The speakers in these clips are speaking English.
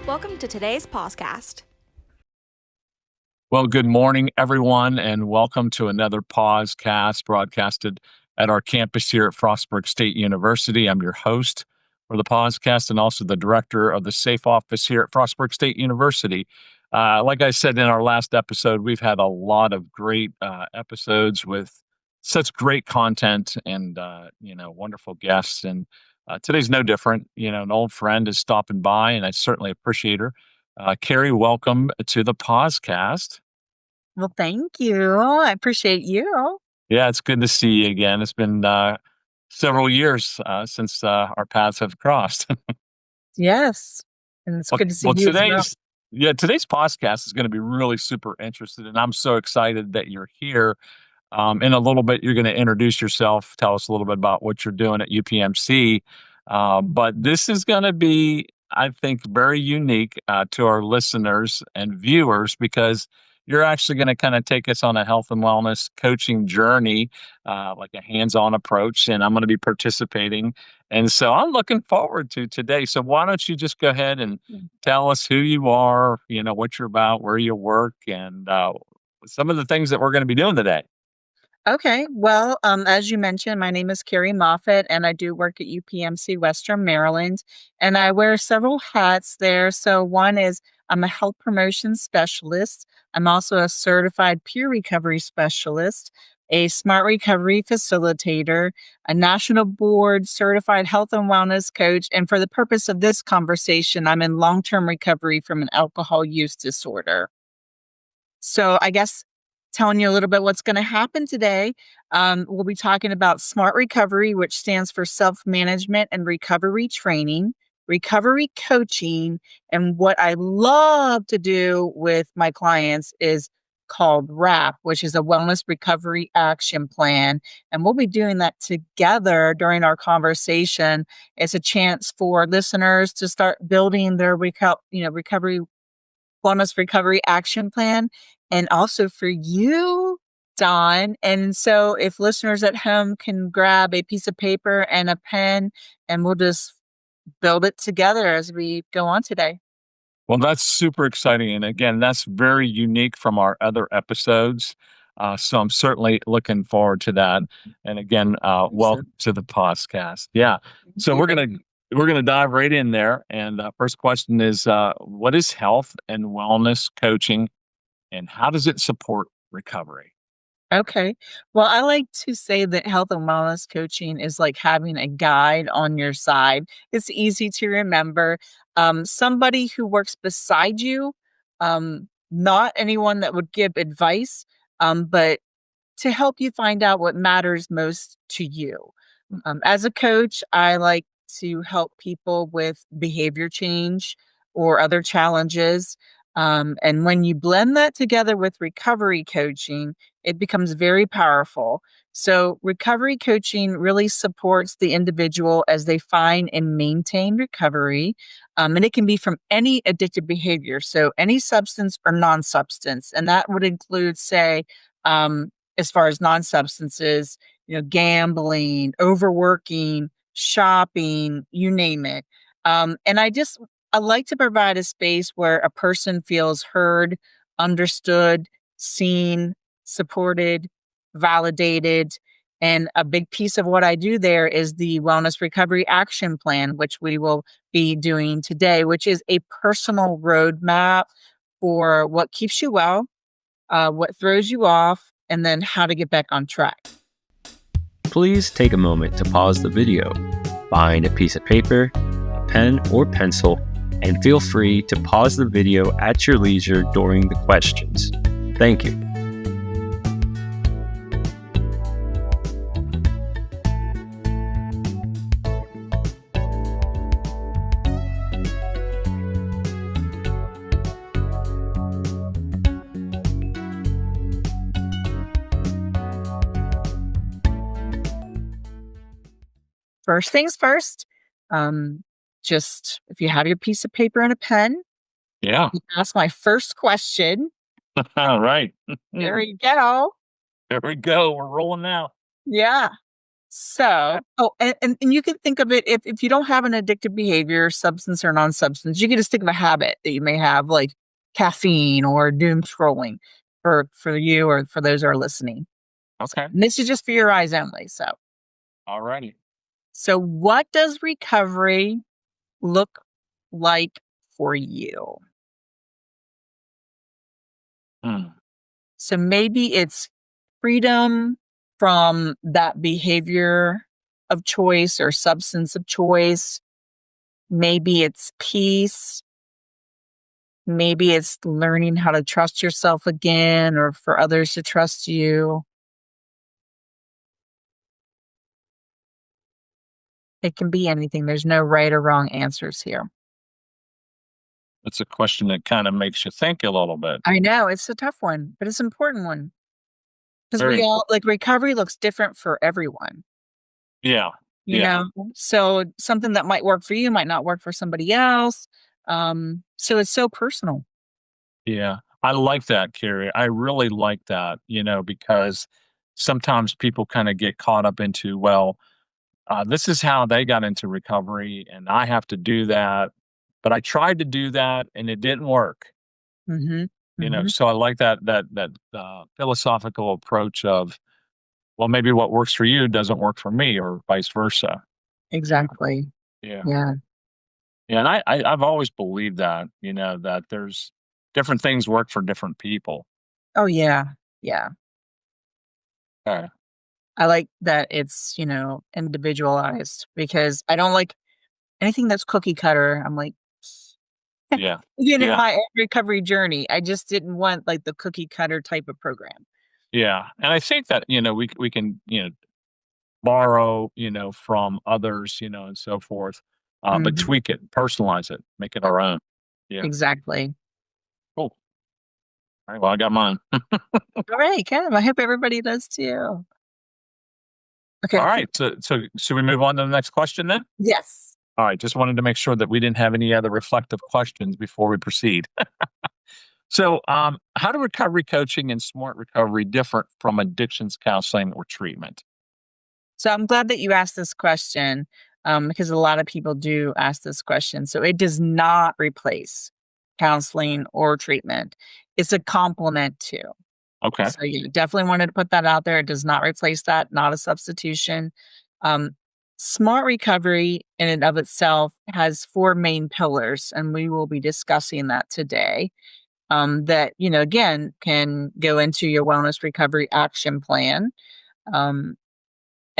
Welcome to today's PAWSCAST. Well, good morning, everyone, and welcome to another PAWSCAST broadcasted at our campus here at Frostburg State University. I'm your host for the PAWSCAST and also the director of the SAFE Office here at Frostburg State University. Like I said in our last episode, we've had a lot of great episodes with such great content and wonderful guests. And today's no different. An old friend is stopping by, and I certainly appreciate her. Carey, welcome to the PAWSCAST. Well, thank you. I appreciate you. Yeah, it's good to see you again. It's been several years since our paths have crossed. Yes. And it's good to see Well, you as well. today's podcast is going to be really super interested, and I'm so excited that you're here. In a little bit, you're going to introduce yourself, tell us a little bit about what you're doing at UPMC. But this is going to be, I think, very unique to our listeners and viewers because you're actually going to kind of take us on a health and wellness coaching journey, like a hands-on approach, and I'm going to be participating. And so I'm looking forward to today. So why don't you just go ahead and tell us who you are, what you're about, where you work, and some of the things that we're going to be doing today. Okay. Well, as you mentioned, my name is Carey Moffatt, and I do work at UPMC Western Maryland, and I wear several hats there. So one is I'm a health promotion specialist. I'm also a certified peer recovery specialist, a smart recovery facilitator, a national board certified health and wellness coach. And for the purpose of this conversation, I'm in long-term recovery from an alcohol use disorder. So I guess telling you a little bit what's going to happen today. We'll be talking about SMART recovery, which stands for self-management and recovery training, recovery coaching, and what I love to do with my clients is called WRAP, which is a wellness recovery action plan. And we'll be doing that together during our conversation. It's a chance for listeners to start building their recovery wellness recovery action plan, and also for you, Don. And so if listeners at home can grab a piece of paper and a pen, and we'll just build it together as we go on today. Well, that's super exciting. And again, that's very unique from our other episodes. So I'm certainly looking forward to that. And again, welcome to the podcast. Yeah. So we're gonna dive right in there. And first question is, what is health and wellness coaching, and how does it support recovery? Okay. Well, I like to say that health and wellness coaching is like having a guide on your side. It's easy to remember. Somebody who works beside you, not anyone that would give advice, but to help you find out what matters most to you. As a coach, I like to help people with behavior change or other challenges. And when you blend that together with recovery coaching, it becomes very powerful. So recovery coaching really supports the individual as they find and maintain recovery. And it can be from any addictive behavior. So any substance or non-substance. And that would include, say, as far as non-substances, gambling, overworking, shopping, you name it. And I like to provide a space where a person feels heard, understood, seen, supported, validated. And a big piece of what I do there is the Wellness Recovery Action Plan, which we will be doing today, which is a personal roadmap for what keeps you well, what throws you off, and then how to get back on track. Please take a moment to pause the video, find a piece of paper, a pen or pencil, and feel free to pause the video at your leisure during the questions. Thank you. First things first, just if you have your piece of paper and a pen, Yeah. ask my first question. All right. There you go. There we go. We're rolling now. Yeah. So, and you can think of it if you don't have an addictive behavior, substance or non-substance, you can just think of a habit that you may have, like caffeine or doom scrolling for you or for those who are listening. Okay. And this is just for your eyes only. Alrighty. So what does recovery look like for you? So maybe it's freedom from that behavior of choice or substance of choice. Maybe it's peace. Maybe it's learning how to trust yourself again or for others to trust you. It can be anything. There's no right or wrong answers here. It's a question that kind of makes you think a little bit. I know it's a tough one, but it's an important one because Very we all like recovery looks different for everyone. Yeah. You know, so something that might work for you might not work for somebody else. So it's so personal. Yeah. I like that, Carrie. I really like that, because sometimes people kind of get caught up into, well, this is how they got into recovery and I have to do that. But I tried to do that and it didn't work. Mm-hmm. So I like that philosophical approach of, well, maybe what works for you doesn't work for me or vice versa. Exactly. Yeah. Yeah. Yeah. And I've always believed that, that there's different things work for different people. Oh yeah. Yeah. Okay. I like that it's, individualized because I don't like anything that's cookie cutter. I'm like, Yeah. in Yeah. my recovery journey, I just didn't want like the cookie cutter type of program. Yeah. And I think that, we can, borrow, from others, and so forth, but Mhm. tweak it, personalize it, make it our own. Yeah. Exactly. Cool. All right. Well, I got mine. All right, kind of. I hope everybody does too. Okay. All right. So should we move on to the next question then? Yes. All right. Just wanted to make sure that we didn't have any other reflective questions before we proceed. So, how do recovery coaching and smart recovery different from addictions counseling or treatment? So I'm glad that you asked this question because a lot of people do ask this question. So it does not replace counseling or treatment. It's a complement to. Okay. So you definitely wanted to put that out there. It does not replace that, not a substitution. Um, smart recovery in and of itself has 4 main pillars, and we will be discussing that today. That, again, can go into your wellness recovery action plan.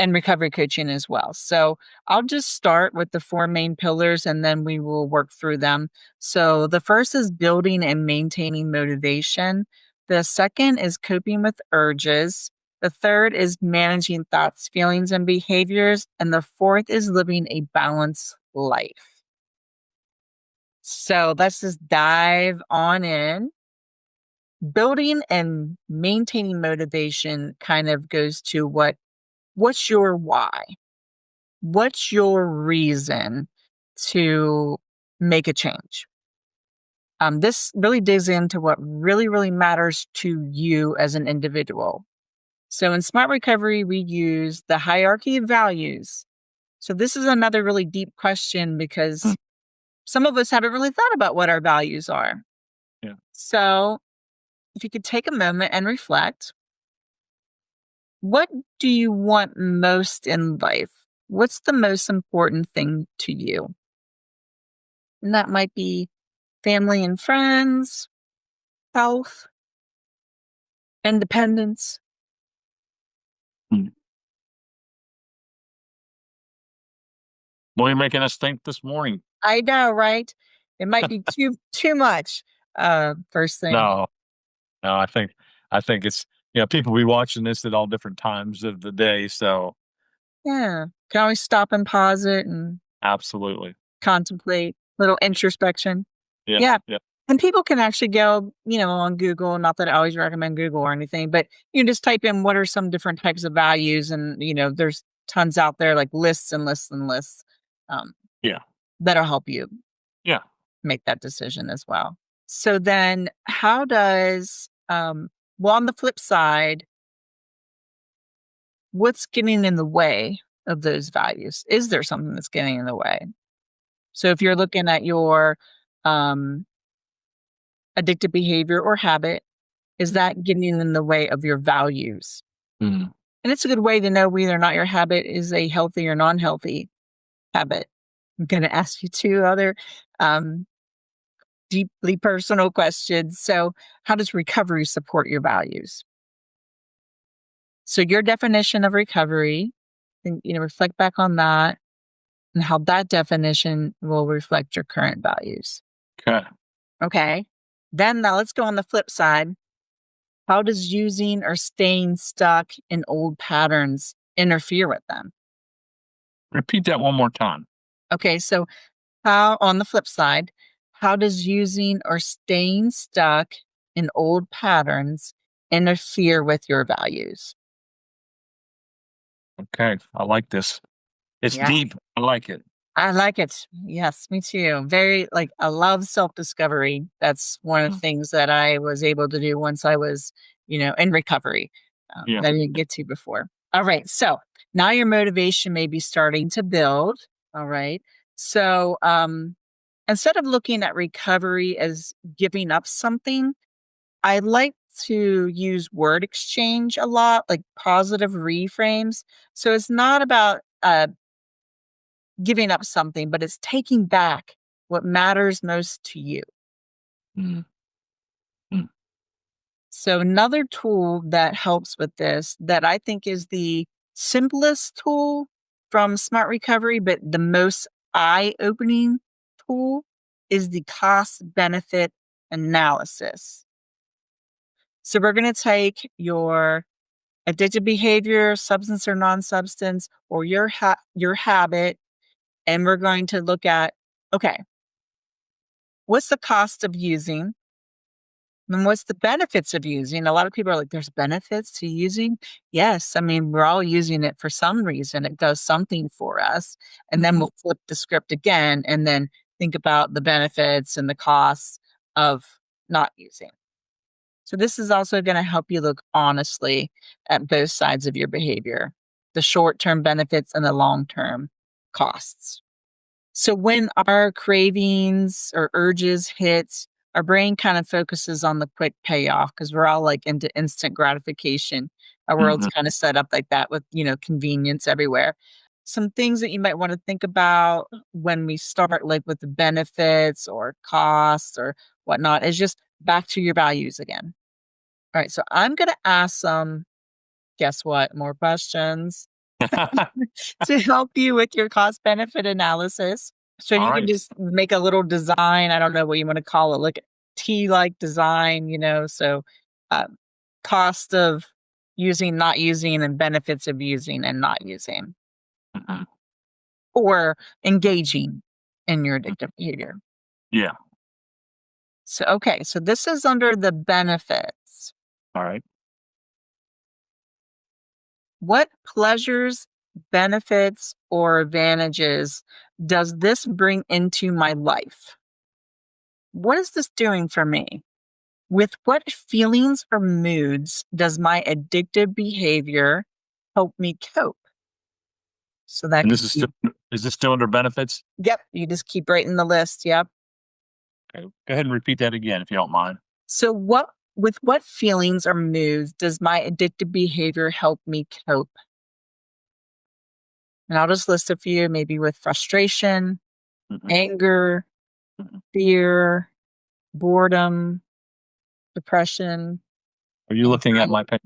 And recovery coaching as well. So I'll just start with the 4 main pillars and then we will work through them. So the first is building and maintaining motivation. The second is coping with urges. The third is managing thoughts, feelings, and behaviors. And the fourth is living a balanced life. So let's just dive on in. Building and maintaining motivation kind of goes to what's your why? What's your reason to make a change? This really digs into what really, really matters to you as an individual. So in Smart Recovery, we use the hierarchy of values. So this is another really deep question because some of us haven't really thought about what our values are. Yeah. So if you could take a moment and reflect, what do you want most in life? What's the most important thing to you? And that might be family and friends, health, independence. Hmm. Well, you're making us think this morning. I know, right? It might be too much. First thing. No, I think it's people be watching this at all different times of the day. So Yeah. Can always stop and pause it and absolutely. contemplate, little introspection. Yeah. Yeah. Yeah. And people can actually go, on Google, not that I always recommend Google or anything, but you just type in what are some different types of values and, there's tons out there like lists and lists and lists. Yeah. That'll help you make that decision as well. So then how does, on the flip side, what's getting in the way of those values? Is there something that's getting in the way? So if you're looking at your addictive behavior or habit, is that getting in the way of your values? Mhm. And it's a good way to know whether or not your habit is a healthy or non-healthy habit. I'm going to ask you two other deeply personal questions. So, how does recovery support your values? So, your definition of recovery, and reflect back on that and how that definition will reflect your current values. Okay. Okay. Then now let's go on the flip side. How does using or staying stuck in old patterns interfere with them? Repeat that one more time. Okay, so how, on the flip side, how does using or staying stuck in old patterns interfere with your values? Okay. I like this. It's Yeah. deep. I like it. I like it. Yes, me too. Very, I love self-discovery. That's one of the things that I was able to do once I was, in recovery Yeah. that I didn't get to before. All right. So now your motivation may be starting to build. All right. So instead of looking at recovery as giving up something, I like to use word exchange a lot, like positive reframes. So it's not about giving up something, but it's taking back what matters most to you. Mhm. Mm. So another tool that helps with this that I think is the simplest tool from Smart Recovery, but the most eye-opening tool is the cost benefit analysis. So we're going to take your addictive behavior, substance or non-substance, or your habit, and we're going to look at, okay, what's the cost of using? And what's the benefits of using? A lot of people are like, there's benefits to using. Yes. I mean, we're all using it for some reason. It does something for us. And then we'll flip the script again and then think about the benefits and the costs of not using. So this is also going to help you look honestly at both sides of your behavior, the short-term benefits and the long-term costs. So when our cravings or urges hit, our brain kind of focuses on the quick payoff because we're all like into instant gratification. Our world's kind of set up like that with, convenience everywhere. Some things that you might want to think about when we start, like with the benefits or costs or whatnot, is just back to your values again. All right. So I'm going to ask some, guess what, more questions to help you with your cost benefit analysis. So All you can right. just make a little design. I don't know what you want to call it, like a T-like design, So cost of using, not using, and benefits of using and not using, Mhm. or engaging in your addictive behavior. Yeah. So, okay. So this is under the benefits. All right. What pleasures, benefits, or advantages does this bring into my life? What is this doing for me? With what feelings or moods does my addictive behavior help me cope? So that And could be, is this still under benefits? yep, you just keep writing the list. Yep. Okay. Go ahead and repeat that again if you don't mind. So with what feelings or moods does my addictive behavior help me cope? And I'll just list a few, maybe with frustration, Mhm. anger, Mhm. fear, boredom, depression. Are you looking at my pen?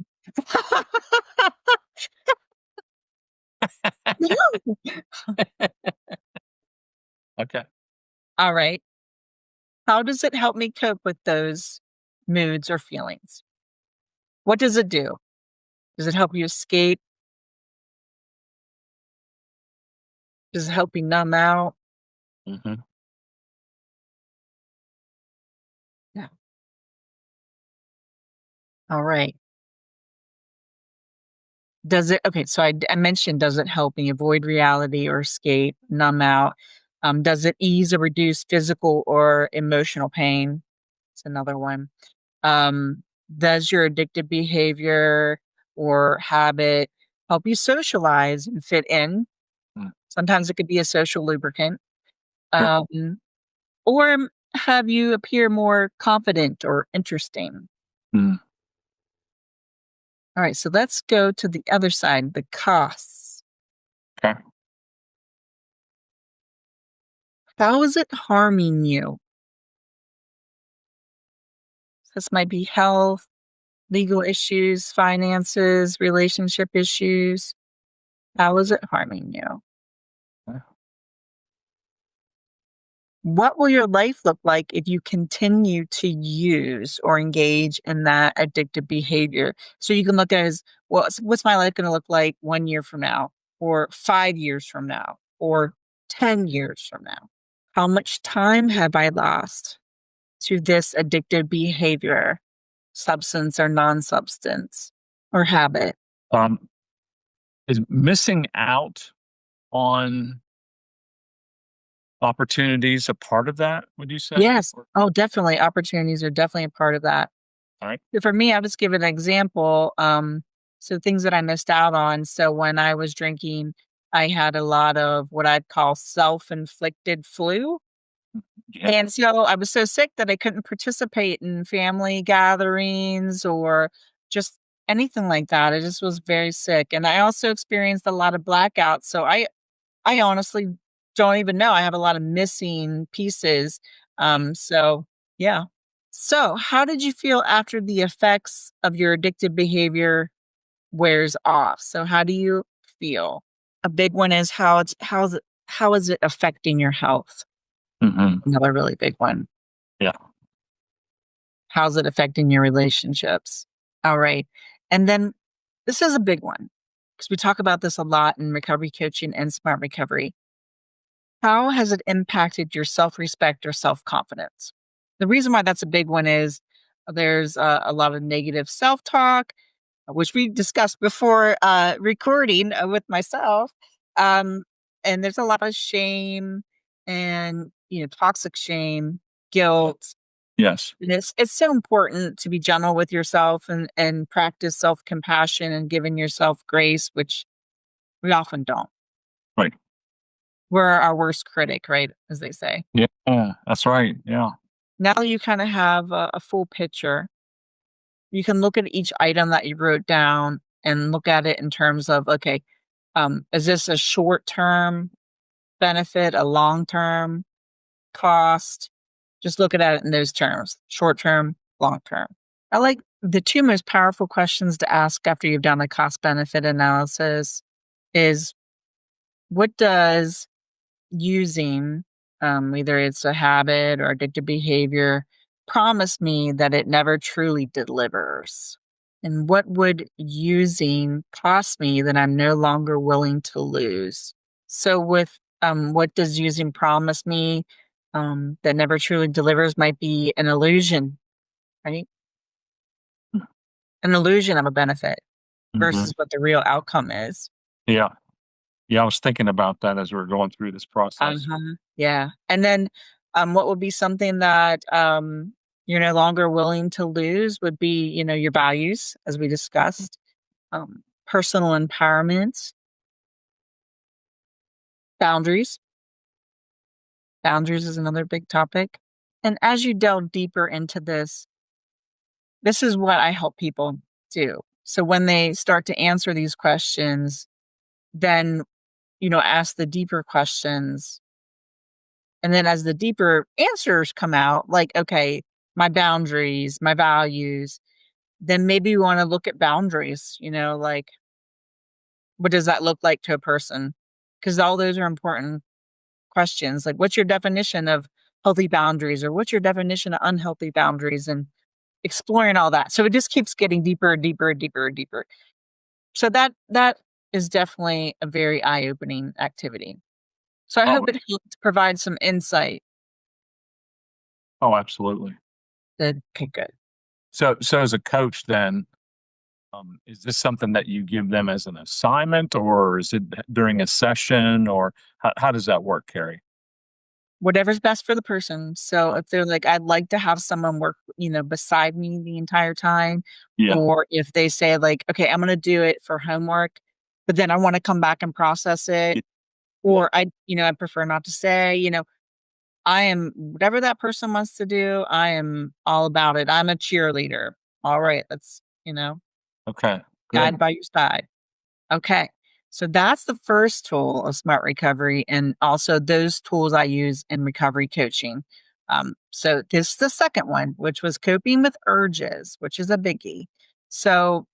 Okay. All right. How does it help me cope with those moods or feelings? What does it do? Does it help you escape? Does it help you numb out? Hmm. Yeah. All right. Does it, okay, so I mentioned, does it help me avoid reality or escape, numb out? Does it ease or reduce physical or emotional pain? It's another one. Does your addictive behavior or habit help you socialize and fit in. Sometimes it could be a social lubricant. Sure. Or have you appear more confident or interesting. Mm. All right, so let's go to the other side, the costs. Okay. How is it harming you? This might be health, legal issues, finances, relationship issues. How is it harming you? Yeah. What will your life look like if you continue to use or engage in that addictive behavior? So you can look at it as, well, what's my life going to look like 1 year from now, or 5 years from now, or 10 years from now? How much time have I lost to this addictive behavior, substance or non-substance or habit? Is missing out on opportunities a part of that, would you say? Yes. Oh, definitely. Opportunities are definitely a part of that. All right. For me, I'll just give an example. So things that I missed out on. So when I was drinking, I had a lot of what I'd call self-inflicted flu. Yeah. And so I was so sick that I couldn't participate in family gatherings or just anything like that. I just was very sick. And I also experienced a lot of blackouts. So I honestly don't even know. I have a lot of missing pieces. So yeah. So how did you feel after the effects of your addictive behavior wears off? So how do you feel? A big one is how is it affecting your health? Another really big one. Yeah. How's it affecting your relationships? All right. And then this is a big one because we talk about this a lot in recovery coaching and smart recovery. How has it impacted your self-respect or self-confidence? The reason why that's a big one is there's a lot of negative self-talk, which we discussed before recording with myself. And there's a lot of shame and, toxic shame, guilt. Yes. And it's so important to be gentle with yourself and practice self-compassion and giving yourself grace, which we often don't. Right. We're our worst critic, right? As they say. Yeah, that's right. Yeah. Now you kind of have a full picture. You can look at each item that you wrote down and look at it in terms of, okay, is this a short-term benefit, a long-term cost? Just look at it in those terms, short-term, long-term. I like the two most powerful questions to ask after you've done a cost-benefit analysis is, what does using, either it's a habit or addictive behavior, promise me that it never truly delivers? And what would using cost me that I'm no longer willing to lose? So with what does using promise me that never truly delivers might be an illusion, right? An illusion of a benefit versus what the real outcome is. Yeah. Yeah, I was thinking about that as we were going through this process. Yeah. And then what would be something that you're no longer willing to lose would be, your values, as we discussed, personal empowerment, boundaries. Boundaries is another big topic. And as you delve deeper into this is what I help people do. So when they start to answer these questions, then, ask the deeper questions. And then as the deeper answers come out, like, okay, my boundaries, my values, then maybe you want to look at boundaries, like, what does that look like to a person? Because all those are important questions. Like, what's your definition of healthy boundaries, or what's your definition of unhealthy boundaries, and exploring all that. So it just keeps getting deeper and deeper and deeper and deeper. So that is definitely a very eye-opening activity. So I hope it helped provide some insight. Oh, absolutely. Okay, good. So as a coach, then, is this something that you give them as an assignment, or is it during a session, or how does that work, Carey? Whatever's best for the person. So if they're like, I'd like to have someone work, beside me the entire time, Yeah. or if they say like, okay, I'm going to do it for homework, but then I want to come back and process it. Or I prefer not to say, I am whatever that person wants to do. I am all about it. I'm a cheerleader. All right. Let's, Okay. guide Good. by your side. Okay. So that's the first tool of smart recovery. And also those tools I use in recovery coaching. So this is the second one, which was coping with urges, which is a biggie. So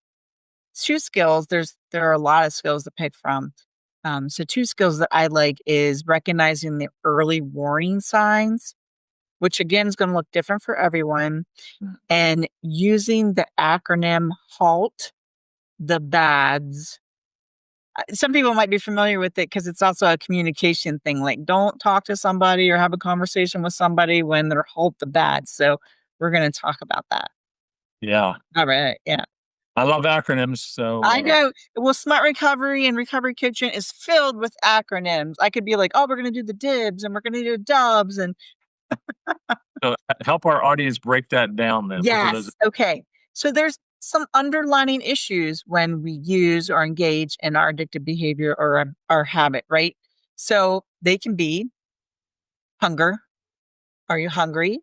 two skills, there are a lot of skills to pick from. So two skills that I like is recognizing the early warning signs, which again is going to look different for everyone, and using the acronym HALT, the BADS. Some people might be familiar with it because it's also a communication thing. Like, don't talk to somebody or have a conversation with somebody when they're HALT the BADS. So we're going to talk about that. Yeah. All right. Yeah. I love acronyms. So I know. Well, smart recovery and recovery coaching is filled with acronyms. I could be like, oh, we're going to do the DIBS and we're going to do DUBS. And so help our audience break that down then. yes. Okay. So there's some underlying issues when we use or engage in our addictive behavior or our habit, right? So they can be hunger. Are you hungry?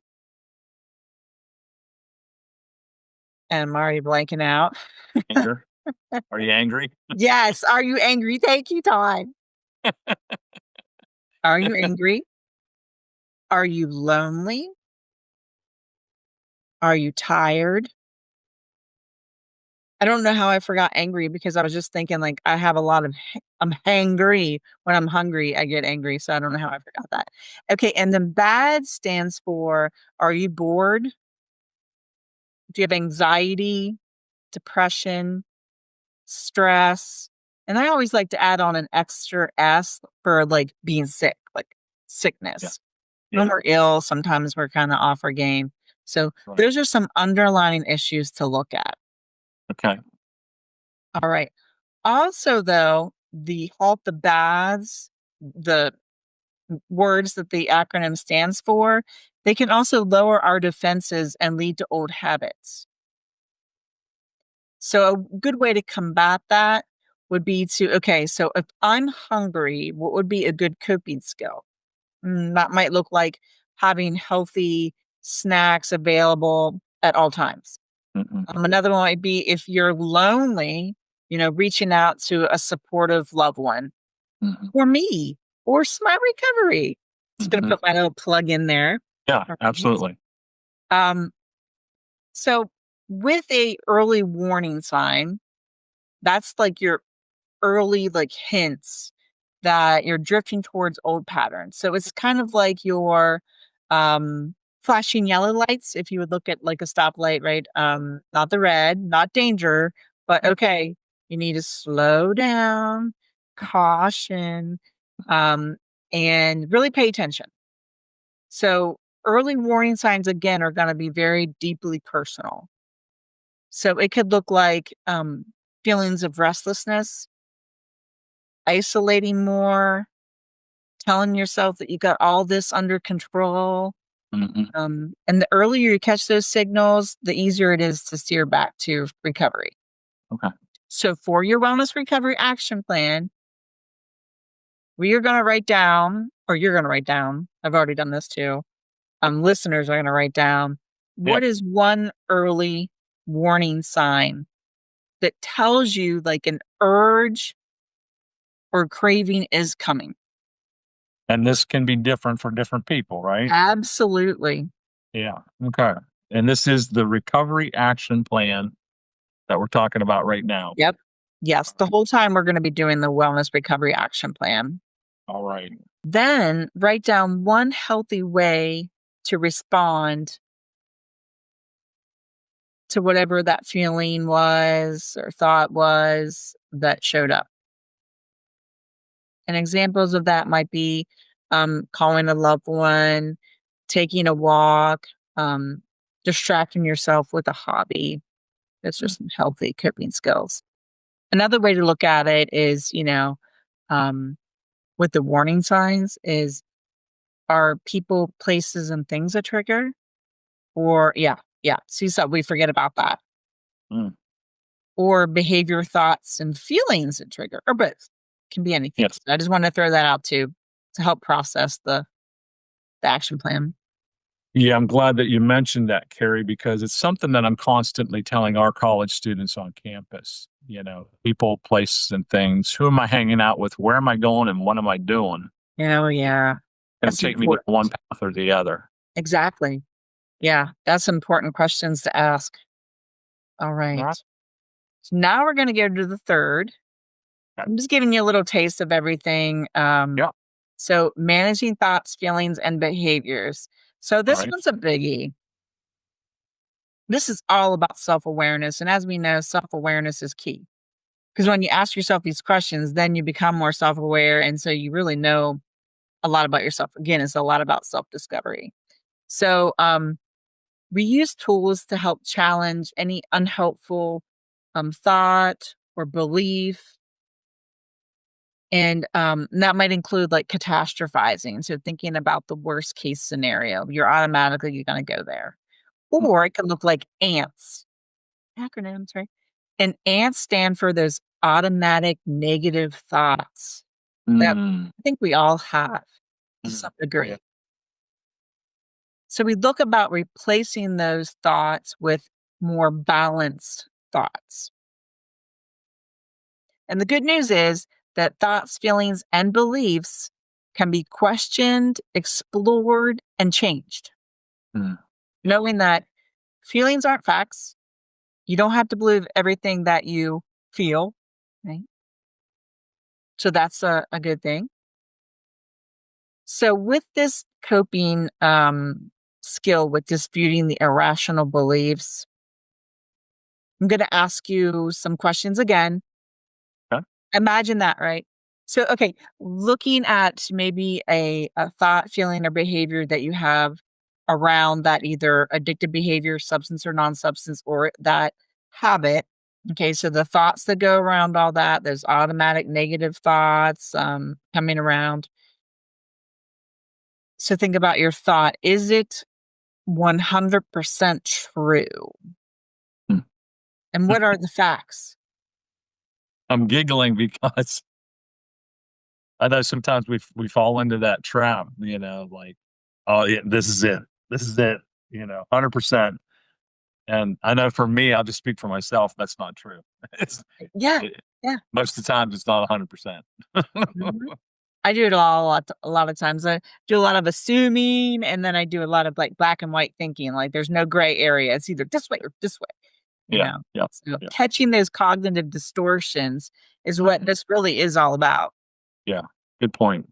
And I'm already blanking out. Anger. Are you angry? Yes. Are you angry? Take your time. Are you angry? Are you lonely? Are you tired? I don't know how I forgot angry because I was just thinking like I have a lot of I'm hangry. When I'm hungry, I get angry. So I don't know how I forgot that. Okay, and then BAD stands for, are you bored? Do you have anxiety, depression, stress? And I always like to add on an extra S for like being sick, like sickness. When we're ill, sometimes we're kind of off our game. So those are some underlying issues to look at. Okay. All right. Also, though, the HALT the BADS, the words that the acronym stands for, they can also lower our defenses and lead to old habits. So a good way to combat that would be to, so if I'm hungry, what would be a good coping skill? That might look like having healthy snacks available at all times. Another one might be if you're lonely, reaching out to a supportive loved one, or me, or Smart Recovery. Just going to put my little plug in there. Yeah, absolutely. So with a early warning sign, that's like your early hints that you're drifting towards old patterns. So it's kind of like your flashing yellow lights. If you would look at like a stoplight, right? Not the red, not danger, but okay, you need to slow down, caution, and really pay attention. So early warning signs, again, are going to be very deeply personal. So it could look like feelings of restlessness, isolating more, telling yourself that you got all this under control. And the earlier you catch those signals, the easier it is to steer back to recovery. Okay. So for your wellness recovery action plan, you're going to write down, I've already done this too. Listeners are going to write down, what is one early warning sign that tells you like an urge or craving is coming? And this can be different for different people, right? Absolutely. Yeah. Okay. And this is the recovery action plan that we're talking about right now. Yep. Yes. The whole time we're going to be doing the wellness recovery action plan. All right. Then write down one healthy way to respond to whatever that feeling was or thought was that showed up. And examples of that might be calling a loved one, taking a walk, distracting yourself with a hobby. That's just some healthy coping skills. Another way to look at it is, with the warning signs is, are people, places, and things a trigger? Or, see, so we forget about that. or behavior, thoughts, and feelings that trigger, or both. Can be anything. Yes. So I just want to throw that out too to help process the action plan. Yeah, I'm glad that you mentioned that, Carey, because it's something that I'm constantly telling our college students on campus. People, places, and things. Who am I hanging out with? Where am I going? And what am I doing? Oh, yeah. It'll That's take me to one path or the other. Exactly. Yeah, that's important questions to ask. All right. All right. So now we're going to go to the third. Okay. I'm just giving you a little taste of everything. Yeah. So managing thoughts, feelings, and behaviors. So this right. one's a biggie. This is all about self-awareness. And as we know, self-awareness is key. Because when you ask yourself these questions, then you become more self-aware. And so you really know a lot about yourself. Again, it's a lot about self-discovery. So we use tools to help challenge any unhelpful thought or belief. And that might include like catastrophizing. So thinking about the worst case scenario, you're going to go there. Or it can look like ANTS, acronyms, right? And ANTS stand for those automatic negative thoughts that I think we all have to some degree. Yeah. So we look about replacing those thoughts with more balanced thoughts. And the good news is that thoughts, feelings, and beliefs can be questioned, explored, and changed. Knowing that feelings aren't facts. You don't have to believe everything that you feel, right? So that's a good thing. So with this coping skill with disputing the irrational beliefs, I'm going to ask you some questions again. Okay. Imagine that, right? So, okay, looking at maybe a thought, feeling, or behavior that you have around that either addictive behavior, substance or non-substance, or that habit. Okay, so the thoughts that go around all that, those automatic negative thoughts coming around. So think about your thought. Is it 100% true? And what are the facts? I'm giggling because I know sometimes we fall into that trap, like, oh yeah, this is it. This is it, 100%. And I know for me, I'll just speak for myself, that's not true. Yeah. Most of the time it's not 100%. I do it a lot of times. I do a lot of assuming, and then I do a lot of like black and white thinking. Like there's no gray area. It's either this way or this way. Yeah. So catching those cognitive distortions is what this really is all about. Yeah. Good point.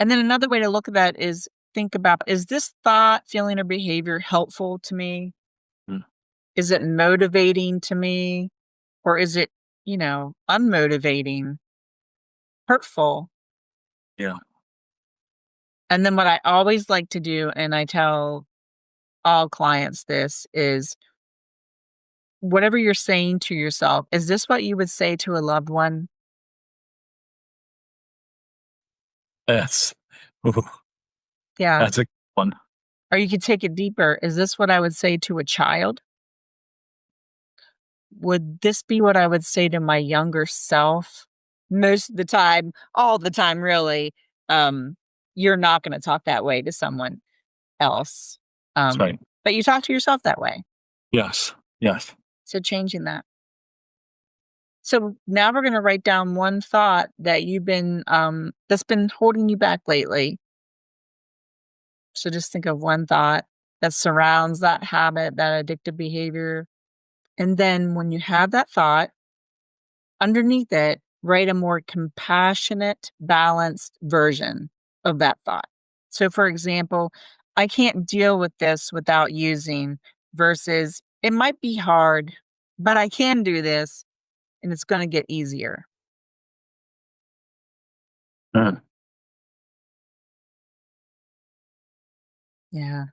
And then another way to look at that is think about, is this thought, feeling, or behavior helpful to me? Is it motivating to me? Or is it, unmotivating, hurtful? Yeah. And then what I always like to do, and I tell all clients this, is whatever you're saying to yourself, is this what you would say to a loved one? Yes. Yeah. That's a good one. Or you could take it deeper. Is this what I would say to a child? Would this be what I would say to my younger self? Most of the time, all the time, really, you're not going to talk that way to someone else. That's right. But you talk to yourself that way. Yes. So changing that. So now we're going to write down one thought that you've been, that's been holding you back lately. So just think of one thought that surrounds that habit, that addictive behavior. And then when you have that thought, underneath it, write a more compassionate, balanced version of that thought. So for example, I can't deal with this without using versus it might be hard, but I can do this and it's going to get easier. Yeah.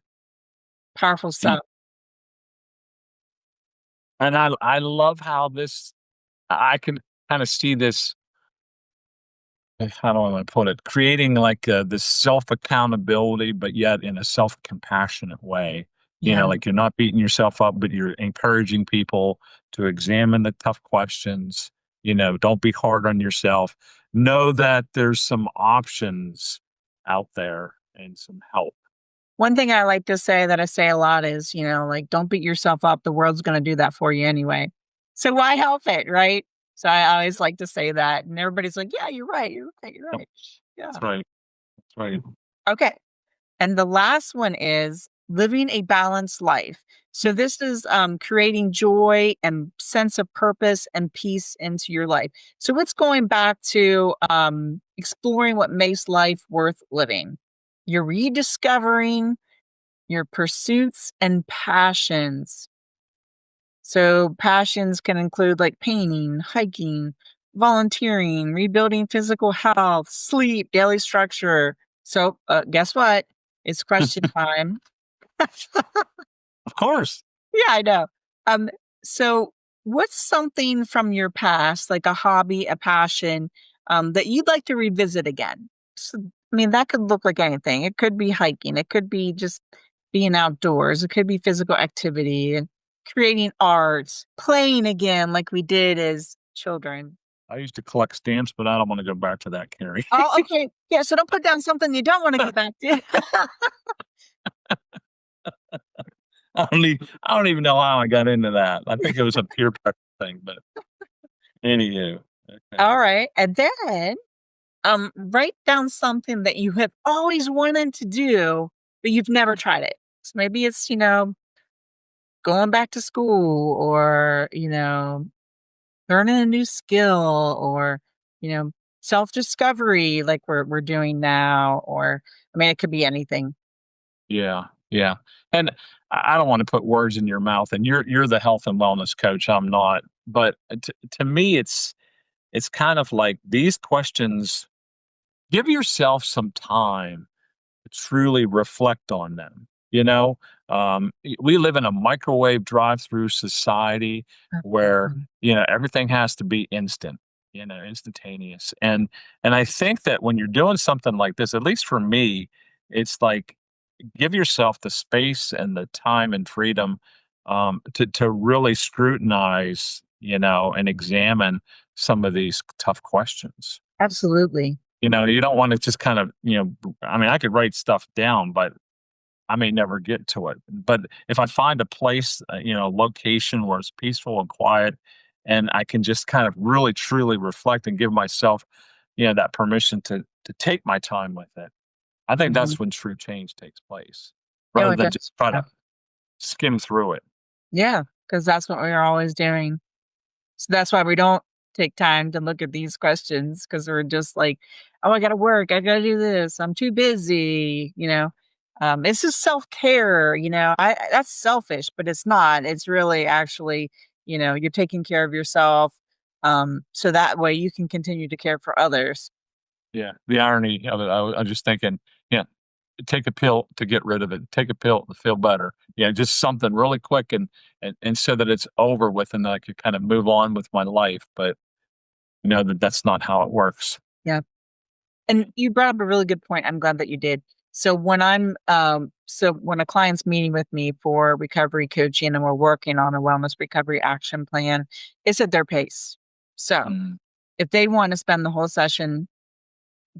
Powerful stuff. And I love how I can kind of see this, how do I want to put it, creating like this self-accountability, but yet in a self-compassionate way. Yeah. Like you're not beating yourself up, but you're encouraging people to examine the tough questions. Don't be hard on yourself. Know that there's some options out there and some help. One thing I like to say that I say a lot is, like, don't beat yourself up. The world's going to do that for you anyway. So why help it, right? So I always like to say that. And everybody's like, yeah, you're right. You're right. You're Yep, right. Yeah. that's right. That's right. Okay. And the last one is living a balanced life. So this is creating joy and sense of purpose and peace into your life. So it's going back to exploring what makes life worth living. You're rediscovering your pursuits and passions. So passions can include like painting, hiking, volunteering, rebuilding physical health, sleep, daily structure. So guess what? It's question time. Of course. Yeah, I know. So what's something from your past, like a hobby, a passion, that you'd like to revisit again? So, I mean, that could look like anything. It could be hiking. It could be just being outdoors. It could be physical activity and creating art, playing again like we did as children. I used to collect stamps, but I don't want to go back to that, Carrie. Oh, okay. Yeah, so don't put down something you don't want to go back to. I don't even know how I got into that. I think it was a peer pressure thing, but anywho. Okay. All right. And then write down something that you have always wanted to do, but you've never tried it. So maybe it's, going back to school or, learning a new skill or, self-discovery like we're doing now. Or, I mean, it could be anything. Yeah, yeah. And I don't want to put words in your mouth. And you're the health and wellness coach. I'm not. But to me, it's kind of like these questions. Give yourself some time to truly reflect on them. We live in a microwave drive-through society where Mhm. everything has to be instant, instantaneous. And I think that when you're doing something like this, at least for me, it's like give yourself the space and the time and freedom to really scrutinize, and examine some of these tough questions. Absolutely. You don't want to just kind of, I mean, I could write stuff down, but I may never get to it. But if I find a place, location where it's peaceful and quiet, and I can just kind of really truly reflect and give myself, that permission to take my time with it, I think Mhm. that's when true change takes place, No, rather it than does. just try Yeah. to skim through it. Yeah, because that's what we're always doing. So that's why we don't take time to look at these questions because we're just like, oh, I got to work. I got to do this. I'm too busy. It's just self care. That's selfish, but it's not. It's really actually, you're taking care of yourself. So that way you can continue to care for others. Yeah, the irony of it, I'm just thinking, yeah, take a pill to get rid of it. Take a pill to feel better. Just something really quick and so that it's over with and I could kind of move on with my life. But that's not how it works. Yeah. And you brought up a really good point. I'm glad that you did. So when a client's meeting with me for recovery coaching and we're working on a wellness recovery action plan, it's at their pace. So Mm, if they want to spend the whole session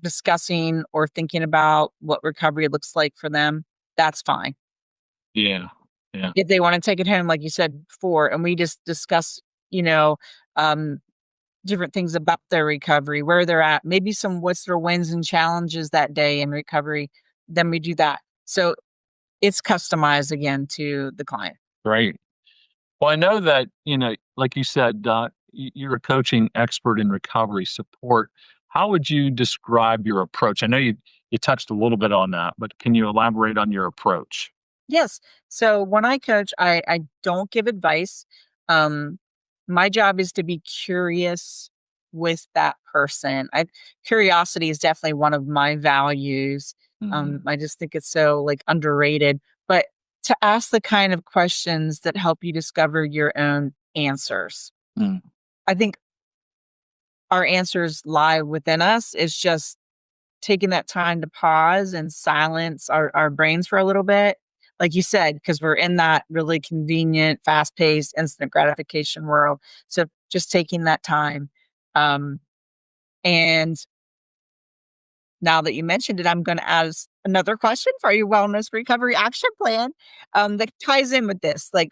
discussing or thinking about what recovery looks like for them, that's fine. yeah, yeah, If they want to take it home, like you said before, and we just discuss, um, different things about their recovery, where they're at, maybe what's their wins and challenges that day in recovery, then we do that. So it's customized again to the client. great. Well, I know that like you said, you're a coaching expert in recovery support. How would you describe your approach? I know you touched a little bit on that, but can you elaborate on your approach? Yes. So when I coach, I don't give advice. Um, my job is to be curious with that person. Curiosity is definitely one of my values. Mhm. I just think it's so like underrated. But to ask the kind of questions that help you discover your own answers. Mm. I think our answers lie within us. It's just taking that time to pause and silence our brains for a little bit. like you said, because we're in that really convenient, fast-paced, instant gratification world. So just taking that time. And now that you mentioned it, I'm going to ask another question for your wellness recovery action plan that ties in with this, like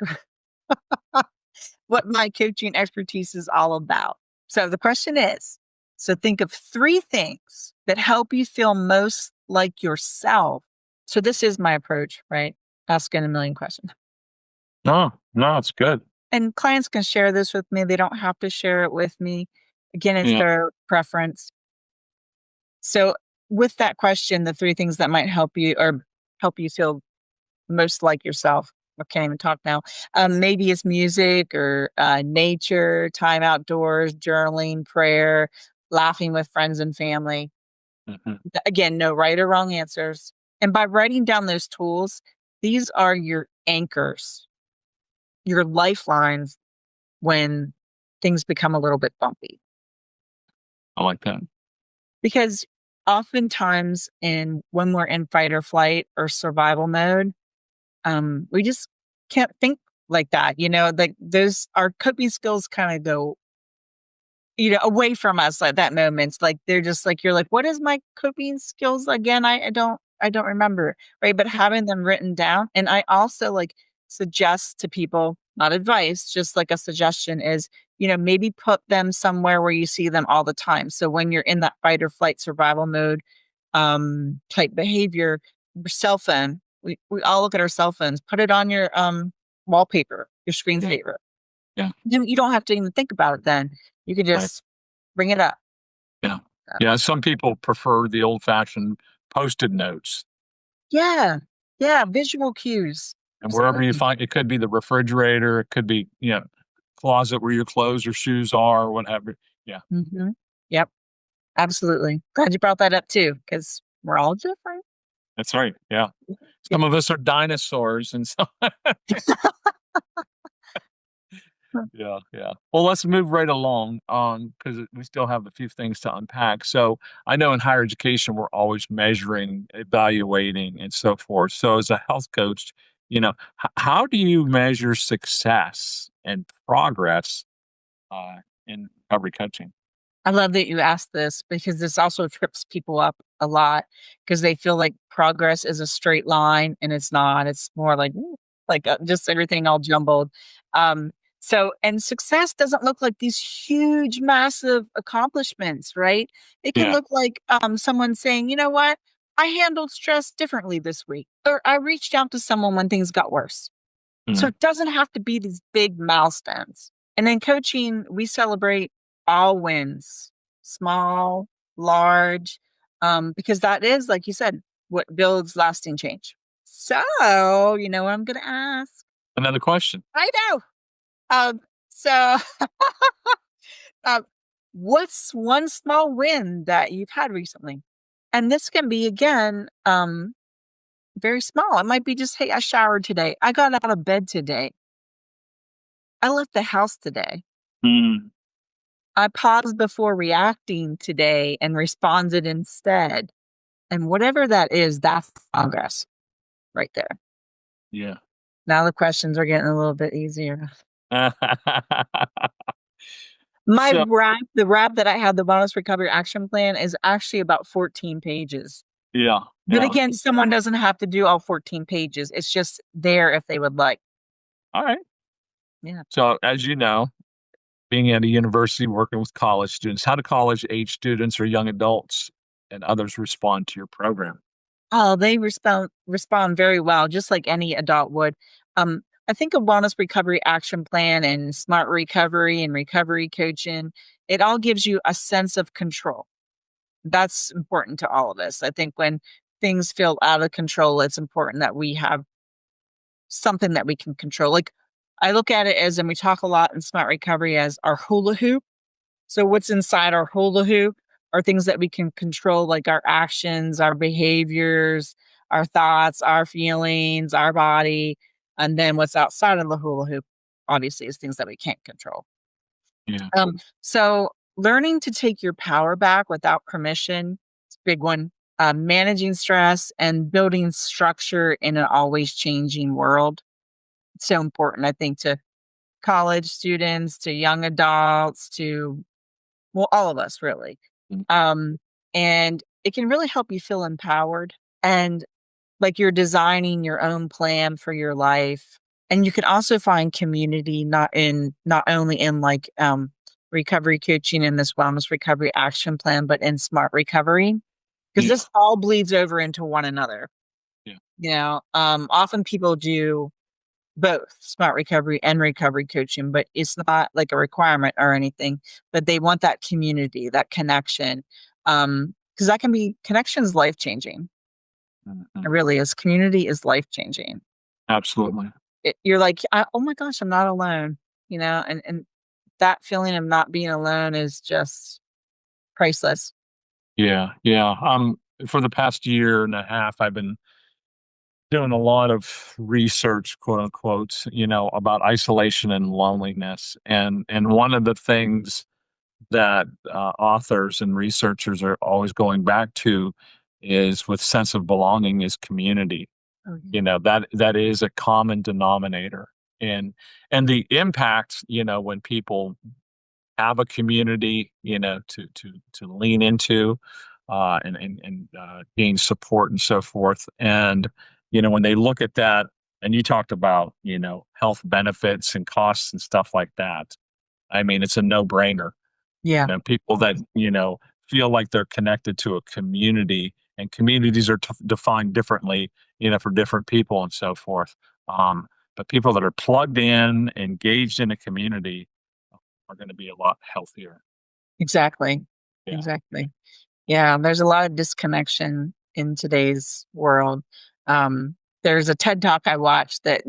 what my coaching expertise is all about. So the question is, so think of 3 things that help you feel most like yourself. So this is my approach, right? Asking a million questions. No, it's good. And clients can share this with me. They don't have to share it with me. Again, it's Yeah. their preference. So with that question, the 3 things that might help you feel most like yourself. I can't even talk now. Maybe it's music or nature, time outdoors, journaling, prayer, laughing with friends and family. Mhm. Again, no right or wrong answers. And by writing down those tools, these are your anchors, your lifelines when things become a little bit bumpy. I like that. Because oftentimes when we're in fight or flight or survival mode, we just can't think like that. Like our coping skills kind of go, away from us at that moment. Like they're just like, you're like, what is my coping skills again? I don't remember. Right. But having them written down. And I also like suggest to people, not advice, just like a suggestion is, maybe put them somewhere where you see them all the time. So when you're in that fight or flight survival mode, type behavior, your cell phone, we all look at our cell phones, put it on your wallpaper, your screensaver. Yeah. You don't have to even think about it then. You can just bring it up. Yeah. Yeah. Some people prefer the old fashioned Post-it notes. Yeah. Yeah. Visual cues. And wherever you find it, could be the refrigerator, it could be, closet where your clothes or shoes are, or whatever. Yeah. Mm-hmm. Yep. Absolutely. Glad you brought that up too, because we're all different. That's right. Yeah. Some of us are dinosaurs and so yeah. Well, let's move right along because we still have a few things to unpack. So I know in higher education, we're always measuring, evaluating, and so forth. So as a health coach, how do you measure success and progress in recovery coaching? I love that you asked this because this also trips people up a lot because they feel like progress is a straight line and it's not. It's more like just everything all jumbled. And success doesn't look like these huge, massive accomplishments, right? It can Yeah. look like someone saying, you know what? I handled stress differently this week, or I reached out to someone when things got worse. So Mhm. it doesn't have to be these big milestones. And in coaching, we celebrate all wins, small, large, because that is, like you said, what builds lasting change. So, you know what I'm going to ask? Another question. I know. So, uh, what's one small win that you've had recently? And this can be, again, very small. It might be just, hey, I showered today. I got out of bed today. I left the house today. Mm. I paused before reacting today and responded instead. And whatever that is, that's progress right there. Yeah. Now the questions are getting a little bit easier. The wrap that I had, the Wellness Recovery Action Plan, is actually about 14 pages. Yeah. But again, someone doesn't have to do all 14 pages. It's just there if they would like. All right. Yeah. So as you know, being at a university working with college students, how do college age students or young adults and others respond to your program? Oh, they respond very well, just like any adult would. I think a Wellness Recovery Action Plan and Smart Recovery and recovery coaching, it all gives you a sense of control. That's important to all of us. I think when things feel out of control, it's important that we have something that we can control. Like I look at it as, and we talk a lot in Smart Recovery, as our hula hoop. So what's inside our hula hoop are things that we can control, like our actions, our behaviors, our thoughts, our feelings, our body. And then what's outside of the hula hoop, obviously, is things that we can't control. Yeah. So learning to take your power back without permission, it's a big one. managing stress and building structure in an always changing world. It's so important, I think, to college students, to young adults, to, well, all of us really. And it can really help you feel empowered and like you're designing your own plan for your life. And you can also find community not only in like recovery coaching and this wellness recovery action plan, but in smart recovery, because this all bleeds over into one another. Often people do both smart recovery and recovery coaching, but it's not like a requirement or anything, but they want that community, that connection. Because that can be, connections life-changing. It really is. Community is life-changing. Absolutely. You're like, oh my gosh, I'm not alone, and that feeling of not being alone is just priceless. Yeah. For the past year and a half, I've been doing a lot of research, quote unquote, about isolation and loneliness. And one of the things that authors and researchers are always going back to is with sense of belonging is community. Oh, yeah. That is a common denominator. And the impact, when people have a community, to lean into, and gain support and so forth. And, when they look at that, and you talked about, health benefits and costs and stuff like that. I mean, it's a no-brainer. Yeah. People that, feel like they're connected to a community, and communities are defined differently, for different people and so forth. But people that are plugged in, engaged in a community, are going to be a lot healthier. Exactly. Yeah. Exactly. Yeah. There's a lot of disconnection in today's world. There's a TED Talk I watched that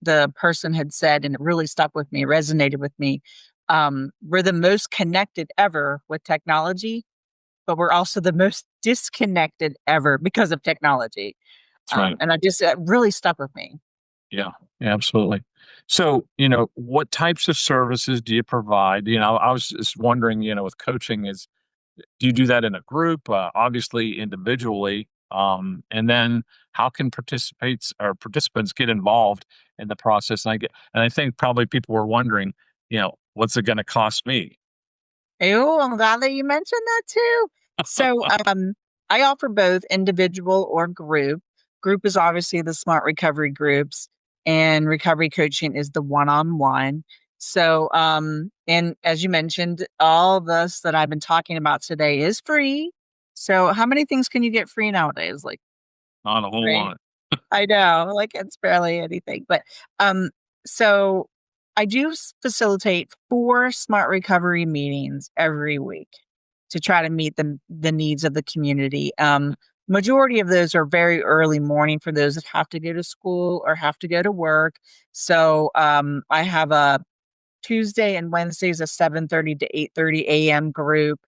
the person had said, and it really stuck with me, resonated with me. We're the most connected ever with technology, but we're also the most disconnected ever because of technology. That's right. And it really stuck with me. Yeah, absolutely. So, what types of services do you provide? I was just wondering, with coaching, do you do that in a group, obviously individually? And then how can participants get involved in the process? And I think probably people were wondering, what's it going to cost me? Oh, I'm glad that you mentioned that too. So, I offer both individual or group. Group is obviously the smart recovery groups, and recovery coaching is the one-on-one. So, and as you mentioned, all this that I've been talking about today is free. So, how many things can you get free nowadays? Like, Not a whole right? lot. I know, like it's barely anything. But so I do facilitate 4 smart recovery meetings every week to try to meet the needs of the community. Majority of those are very early morning for those that have to go to school or have to go to work. So I have a Tuesday and Wednesdays a 7:30 to 8:30 a.m. group.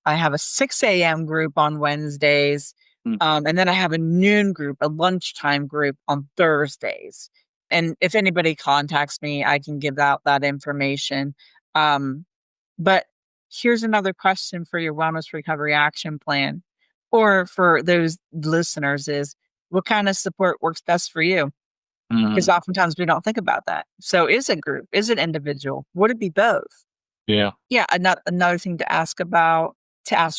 I have a 6 a.m. group on Wednesdays. And then I have a noon group, a lunchtime group on Thursdays. And if anybody contacts me, I can give out that information. But here's another question for your wellness recovery action plan, or for those listeners, is what kind of support works best for you? Because oftentimes we don't think about that. So is it group? Is it individual? Would it be both? Yeah. Yeah. Another thing to ask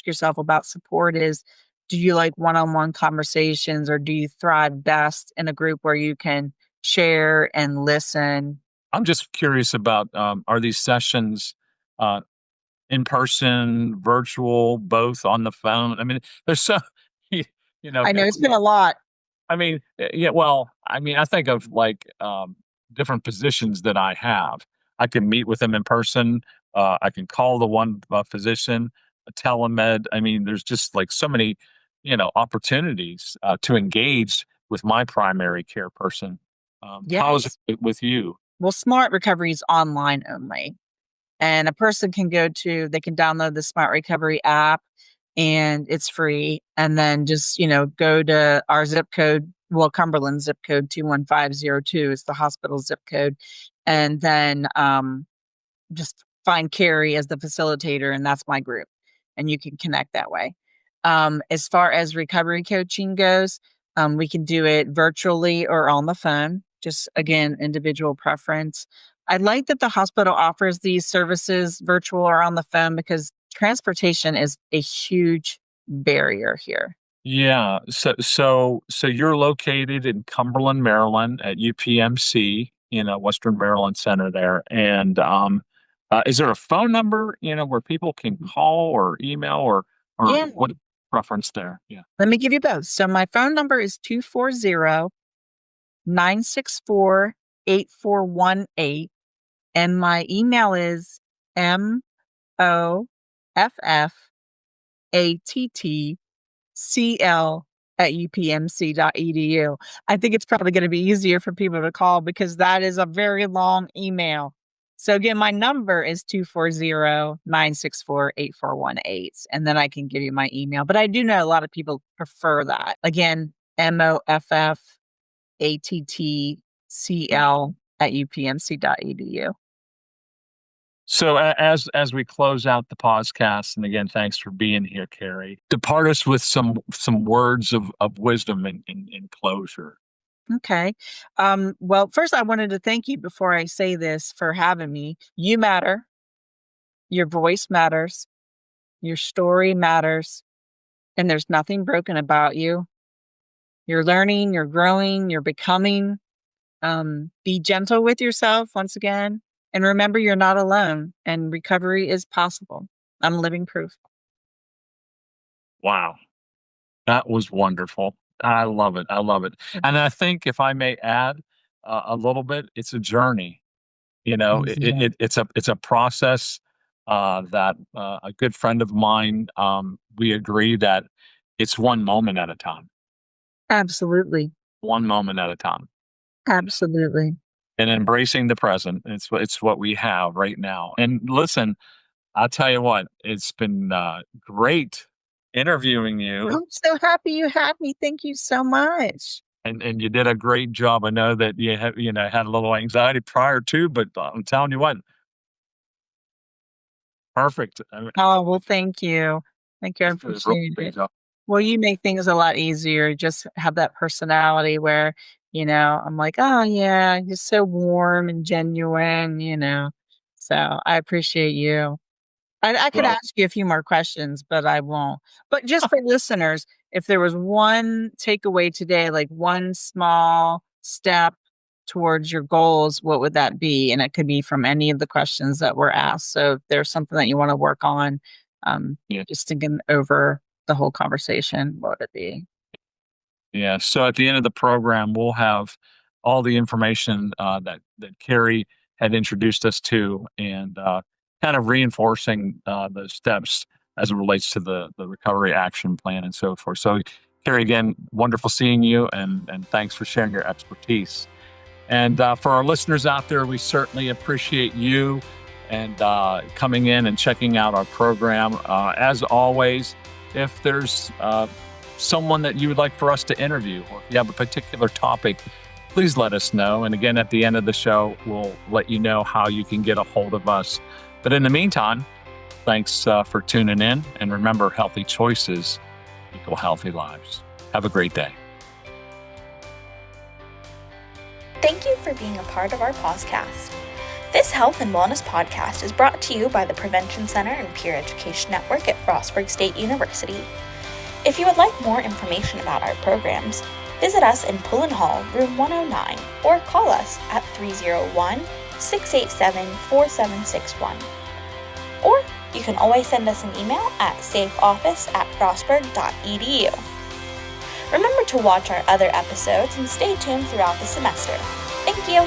yourself about support is, do you like one-on-one conversations, or do you thrive best in a group where you can share and listen? I'm just curious about, are these sessions in person, virtual, both on the phone? I mean, there's so, you I know it's been a lot. I mean, yeah, well, I think of like different positions that I have. I can meet with them in person. I can call the one physician, a telemed. I mean, there's just like so many, opportunities to engage with my primary care person. How is Yes. it with you? Well, smart recovery is online only. And a person can they can download the Smart Recovery app, and it's free. And then just, go to our zip code, Cumberland zip code 21502 is the hospital zip code. And then just find Carey as the facilitator, and that's my group. And you can connect that way. As far as recovery coaching goes, we can do it virtually or on the phone, just again, individual preference. I like that the hospital offers these services virtual or on the phone because transportation is a huge barrier here. Yeah. So you're located in Cumberland, Maryland at UPMC, Western Maryland Center there. And is there a phone number, where people can call or email or Yeah. what preference there? Yeah. Let me give you both. So my phone number is 240-964-8418. And my email is moffattcl@upmc.edu. I think it's probably going to be easier for people to call because that is a very long email. So again, my number is 240-964-8418. And then I can give you my email. But I do know a lot of people prefer that. Again, moffattcl@upmc.edu. So as we close out the podcast, and again, thanks for being here, Carey. Depart us with some words of wisdom in closure. Okay. Well, first I wanted to thank you before I say this for having me. You matter. Your voice matters. Your story matters. And there's nothing broken about you. You're learning, you're growing, you're becoming. Be gentle with yourself once again. And remember, you're not alone and recovery is possible. I'm living proof. Wow. That was wonderful. I love it. I love it. And I think if I may add a little bit, it's a journey. It's a process that a good friend of mine, we agree that it's one moment at a time. Absolutely. One moment at a time. Absolutely. And embracing the present. It's what we have right now. And listen, I'll tell you what, it's been great interviewing you. I'm so happy you had me. Thank you so much. And you did a great job. I know that you have, had a little anxiety prior to, but I'm telling you what, perfect. Oh, well, thank you. Thank you. I appreciate it. Well, you make things a lot easier. Just have that personality where, I'm like, oh yeah, you're so warm and genuine, So I appreciate you. I could ask you a few more questions, but I won't. But just for listeners, if there was one takeaway today, like one small step towards your goals, what would that be? And it could be from any of the questions that were asked. So if there's something that you want to work on, just thinking over the whole conversation, what would it be? Yeah. So at the end of the program, we'll have all the information that Carey had introduced us to, and kind of reinforcing the steps as it relates to the recovery action plan and so forth. So, Carey, again, wonderful seeing you, and thanks for sharing your expertise. And for our listeners out there, we certainly appreciate you and coming in and checking out our program. As always, if there's someone that you would like for us to interview, or if you have a particular topic, please let us know. And again, at the end of the show, we'll let you know how you can get a hold of us. But in the meantime, thanks for tuning in. And remember, healthy choices equal healthy lives. Have a great day. Thank you for being a part of our podcast. This Health and Wellness podcast is brought to you by the Prevention Center and Peer Education Network at Frostburg State University. If you would like more information about our programs, visit us in Pullen Hall, room 109, or call us at 301-687-4761. Or you can always send us an email at safeoffice@frostburg.edu. Remember to watch our other episodes and stay tuned throughout the semester. Thank you!